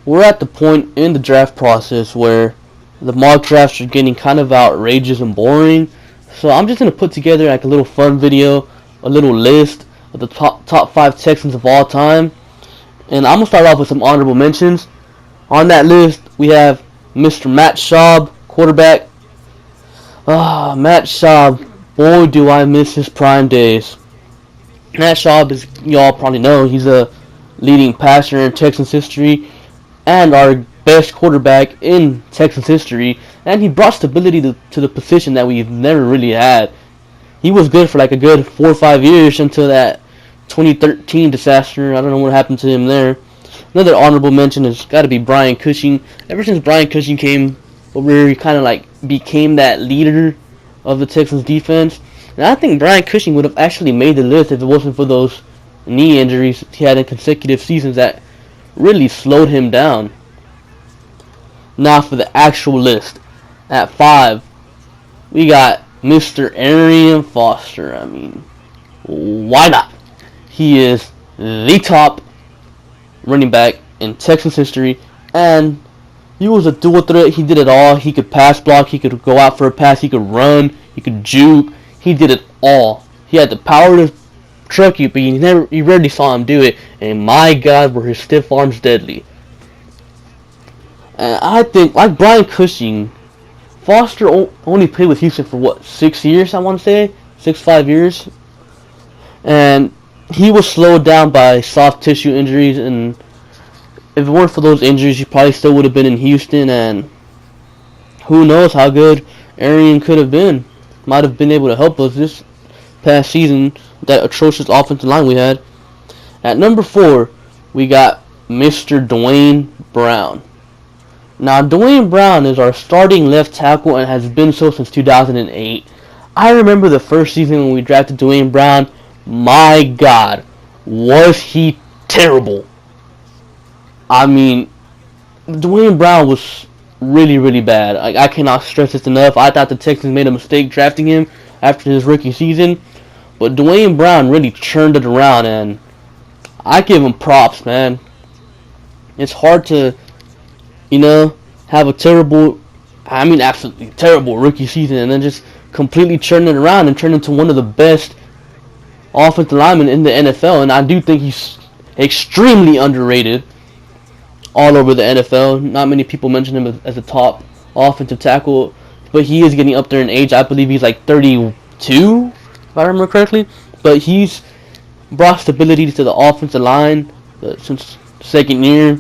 we're at the point in the draft process where the mock drafts are getting kind of outrageous and boring. So I'm just gonna put together like a little fun video, a little list of the top 5 Texans of all time, and I'm gonna start off with some honorable mentions. On that list, we have Mr. Matt Schaub, quarterback. Matt Schaub, boy, do I miss his prime days. Matt Schaub, as y'all probably know, he's a leading passer in Texans history and our best quarterback in Texans history, and he brought stability to the position that we've never really had. He was good for like a good 4 or 5 years until that 2013 disaster. I don't know what happened to him there. Another honorable mention has got to be Brian Cushing. Ever since Brian Cushing came over, he kind of like became that leader of the Texans defense. And I think Brian Cushing would have actually made the list if it wasn't for those knee injuries he had in consecutive seasons that really slowed him down. Now for the actual list. At 5, we got Mr. Arian Foster. I mean, why not? He is the top running back in Texans history, and he was a dual threat. He did it all. He could pass block, he could go out for a pass, he could run, he could juke. He did it all. He had the power to truck you, but you rarely saw him do it. And my God, were his stiff arms deadly. And I think, like Brian Cushing, Foster only played with Houston for what, 6 years? I want to say 5 years, and he was slowed down by soft tissue injuries. And if it weren't for those injuries, he probably still would have been in Houston. And who knows how good Arian could have been. Might have been able to help us this past season, that atrocious offensive line we had. At number 4, we got Mr. Dwayne Brown. Now, Dwayne Brown is our starting left tackle and has been so since 2008. I remember the first season when we drafted Dwayne Brown. My God, was he terrible. I mean, Dwayne Brown was really, really bad. I cannot stress this enough. I thought the Texans made a mistake drafting him after his rookie season. But Dwayne Brown really churned it around, and I give him props, man. It's hard to, have a absolutely terrible rookie season and then just completely churn it around and turn into one of the best offensive linemen in the NFL. And I do think he's extremely underrated all over the NFL. Not many people mention him as a top offensive tackle, but he is getting up there in age. I believe he's like 32, if I remember correctly. But he's brought stability to the offensive line since second year.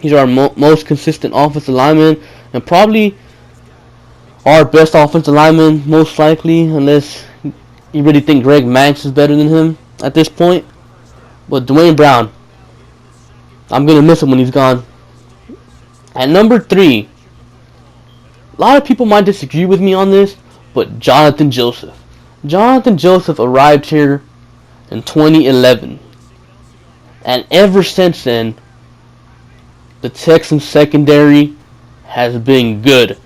He's our most consistent offensive lineman, and probably our best offensive lineman, most likely, unless you really think Greg Mancz is better than him at this point. But Dwayne Brown, I'm going to miss him when he's gone. At number 3, a lot of people might disagree with me on this, but Jonathan Joseph. Jonathan Joseph arrived here in 2011. And ever since then, the Texans secondary has been good.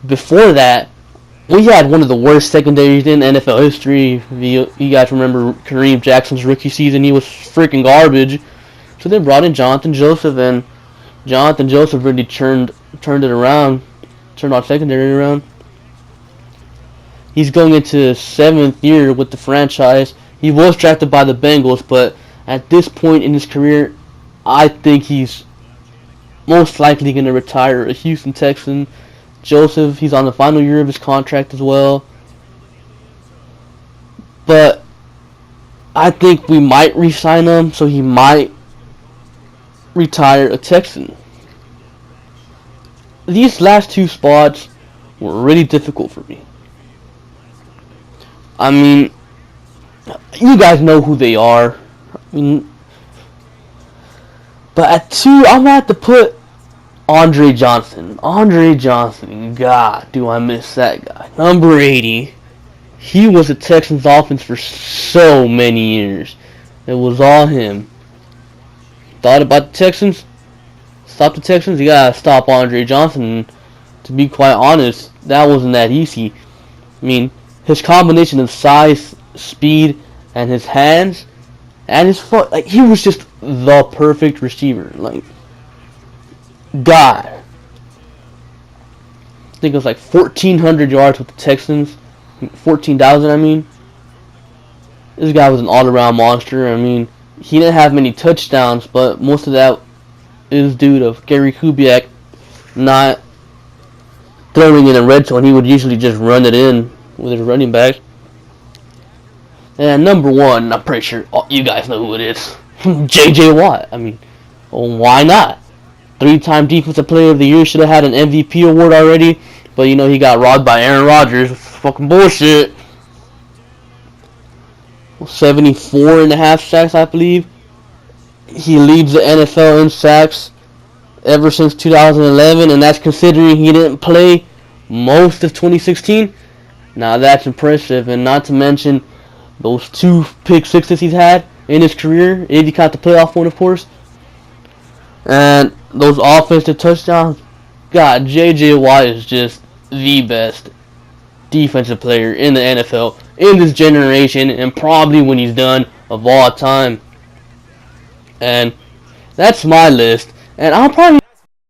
Before that, we had one of the worst secondaries in NFL history. You guys remember Kareem Jackson's rookie season? He was freaking garbage. So they brought in Jonathan Joseph, and Jonathan Joseph really turned it around, turned our secondary around. He's going into his 7th year with the franchise. He was drafted by the Bengals, but at this point in his career, I think he's most likely going to retire a Houston Texan. Joseph, he's on the final year of his contract as well. But I think we might re-sign him, so he might retire a Texan. These last 2 spots were really difficult for me. I mean, you guys know who they are. But at 2, I'm going to have to put Andre Johnson. Andre Johnson, God, do I miss that guy. Number 80. He was a Texans offense for so many years. It was all him. Thought about the Texans? Stop the Texans? You gotta stop Andre Johnson. To be quite honest, that wasn't that easy. I mean, his combination of size, speed, and his hands, and his foot, he was just the perfect receiver. God. I think it was like 1,400 yards with the Texans. 14,000, I mean. This guy was an all-around monster. I mean, he didn't have many touchdowns, but most of that is due to Gary Kubiak not throwing in the red zone. He would usually just run it in with his running back. And number one, I'm pretty sure you guys know who it is. J.J. Watt. I mean, well, why not? 3-time Defensive Player of the Year. Should have had an MVP award already. But, you know, he got robbed by Aaron Rodgers. Fucking bullshit. 74.5 sacks, I believe. He leads the NFL in sacks ever since 2011. And that's considering he didn't play most of 2016. Now, that's impressive. And not to mention those 2 pick sixes he's had in his career, if you count the playoff one, of course. And those offensive touchdowns, God, J.J. Watt is just the best defensive player in the NFL in this generation, and probably when he's done, of all time. And that's my list. And I'll probably